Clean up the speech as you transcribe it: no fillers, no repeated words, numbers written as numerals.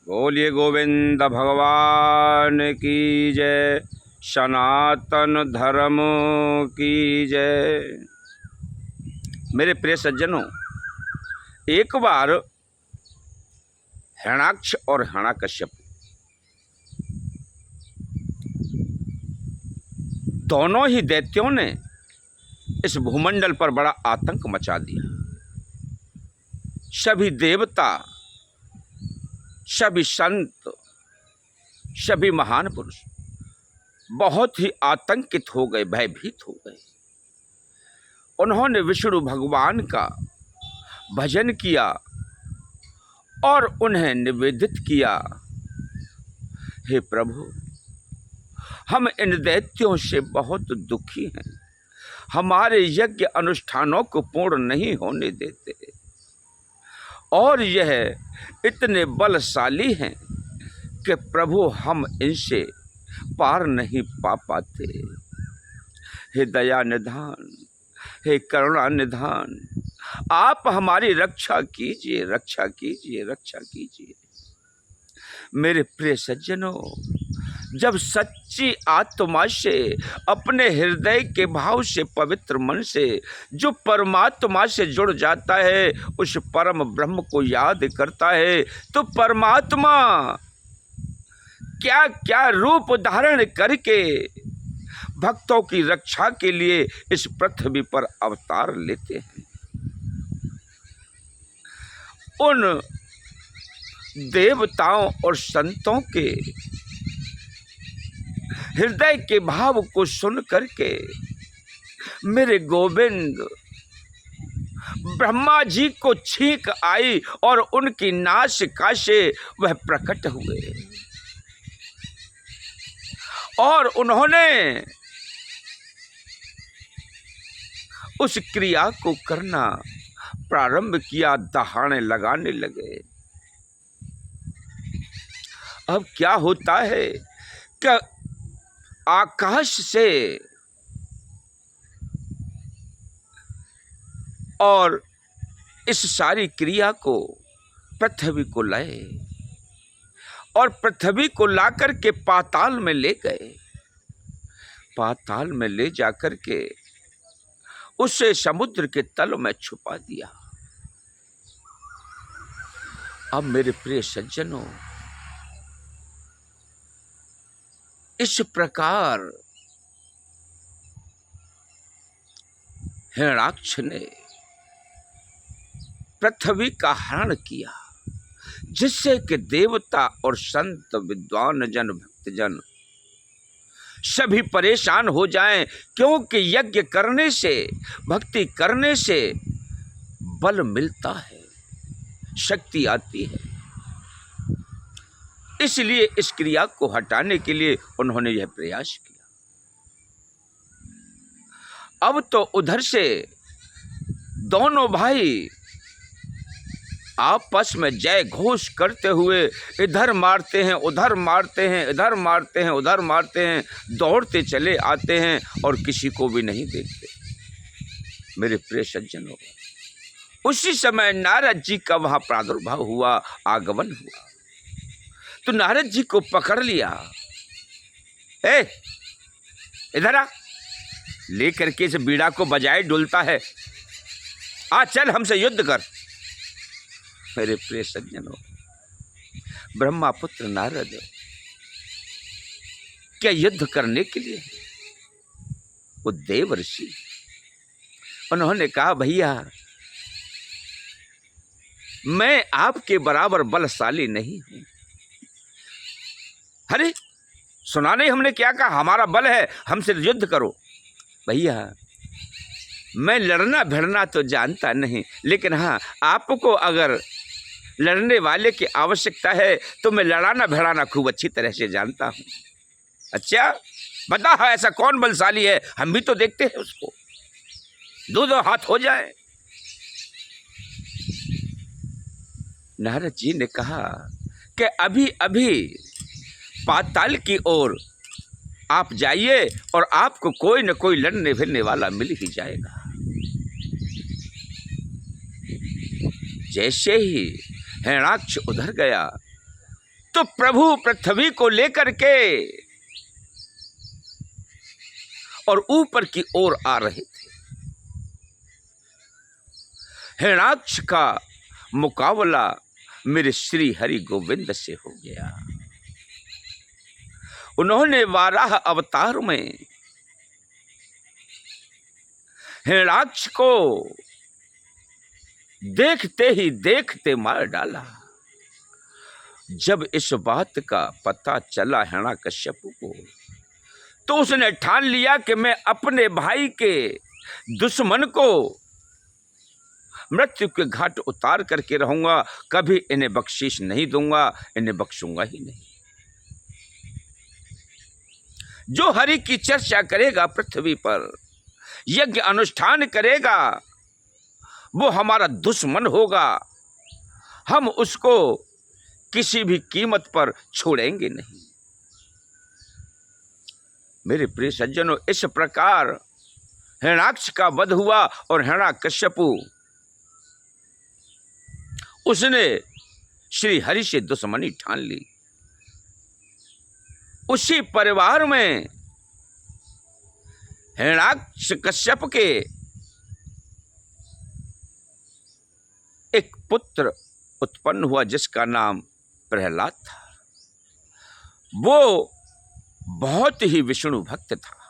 बोलिए गोविंद भगवान की जय, सनातन धर्म की जय। मेरे प्रिय सज्जनों, एक बार हिरण्याक्ष और हिरण्यकश्यप दोनों ही दैत्यों ने इस भूमंडल पर बड़ा आतंक मचा दिया। सभी देवता, सभी संत, सभी महान पुरुष बहुत ही आतंकित हो गए, भयभीत हो गए। उन्होंने विष्णु भगवान का भजन किया और उन्हें निवेदित किया, हे प्रभु, हम इन दैत्यों से बहुत दुखी हैं, हमारे यज्ञ अनुष्ठानों को पूर्ण नहीं होने देते और यह इतने बलशाली हैं कि प्रभु हम इनसे पार नहीं पा पाते। हे दया निधान, हे करुणा निधान, आप हमारी रक्षा कीजिए, रक्षा कीजिए, रक्षा कीजिए। मेरे प्रिय सज्जनों, जब सच्ची आत्मा से, अपने हृदय के भाव से, पवित्र मन से जो परमात्मा से जुड़ जाता है, उस परम ब्रह्म को याद करता है, तो परमात्मा क्या क्या रूप धारण करके भक्तों की रक्षा के लिए इस पृथ्वी पर अवतार लेते हैं। उन देवताओं और संतों के हृदय के भाव को सुन करके मेरे गोविंद ब्रह्मा जी को छींक आई और उनकी नासिका से वह प्रकट हुए और उन्होंने उस क्रिया को करना प्रारंभ किया, दहाड़े लगाने लगे। अब क्या होता है कि आकाश से और इस सारी क्रिया को पृथ्वी को लाए और पृथ्वी को लाकर के पाताल में ले गए। पाताल में ले जाकर के उसे समुद्र के तल में छुपा दिया। अब मेरे प्रिय सज्जनों, इस प्रकार हिरण्याक्ष ने पृथ्वी का हरण किया, जिससे कि देवता और संत, विद्वान जन, भक्तजन सभी परेशान हो जाएं, क्योंकि यज्ञ करने से, भक्ति करने से बल मिलता है, शक्ति आती है। इसलिए इस क्रिया को हटाने के लिए उन्होंने यह प्रयास किया। अब तो उधर से दोनों भाई आपस में जय घोष करते हुए इधर मारते हैं, उधर मारते हैं, इधर मारते हैं, उधर मारते हैं, दौड़ते चले आते हैं और किसी को भी नहीं देखते। मेरे प्रिय सज्जनों, उसी समय नारद जी का वहां प्रादुर्भाव हुआ, आगमन हुआ। तो नारद जी को पकड़ लिया, ए इधर आ, लेकर के इस बीड़ा को बजाए डुलता है, आ चल हमसे युद्ध कर। मेरे प्रिय सज्जनों, ब्रह्मा पुत्र नारद क्या युद्ध करने के लिए? वो देव ऋषि, उन्होंने कहा, भैया मैं आपके बराबर बलशाली नहीं हूं। अरे सुना नहीं हमने क्या कहा? हमारा बल है, हमसे युद्ध करो। भैया मैं लड़ना भिड़ना तो जानता नहीं, लेकिन हाँ, आपको अगर लड़ने वाले की आवश्यकता है तो मैं लड़ाना भिड़ाना खूब अच्छी तरह से जानता हूं। अच्छा बता, हाँ, ऐसा कौन बलशाली है, हम भी तो देखते हैं उसको, दो हाथ हो जाए। नारद जी ने कहा कि अभी अभी पाताल की ओर आप जाइए और आपको कोई न कोई लड़ने भिड़ने वाला मिल ही जाएगा। जैसे ही हिरण्याक्ष उधर गया तो प्रभु पृथ्वी को लेकर के और ऊपर की ओर आ रहे थे। हिरण्याक्ष का मुकाबला मेरे श्री हरि गोविंद से हो गया। उन्होंने वाराह अवतार में हिरण्याक्ष को देखते ही देखते मार डाला। जब इस बात का पता चला हिरण्यकश्यप को, तो उसने ठान लिया कि मैं अपने भाई के दुश्मन को मृत्यु के घाट उतार करके रहूंगा, कभी इन्हें बख्शीश नहीं दूंगा, इन्हें बख्शूंगा ही नहीं। जो हरि की चर्चा करेगा पृथ्वी पर, यज्ञ अनुष्ठान करेगा, वो हमारा दुश्मन होगा। हम उसको किसी भी कीमत पर छोड़ेंगे नहीं। मेरे प्रिय सज्जनों, इस प्रकार हिरण्याक्ष का वध हुआ और हिरण्यकश्यपु उसने श्री हरि से दुश्मनी ठान ली। उसी परिवार में हिरण्याक्ष कश्यप के एक पुत्र उत्पन्न हुआ जिसका नाम प्रहलाद था। वो बहुत ही विष्णु भक्त था।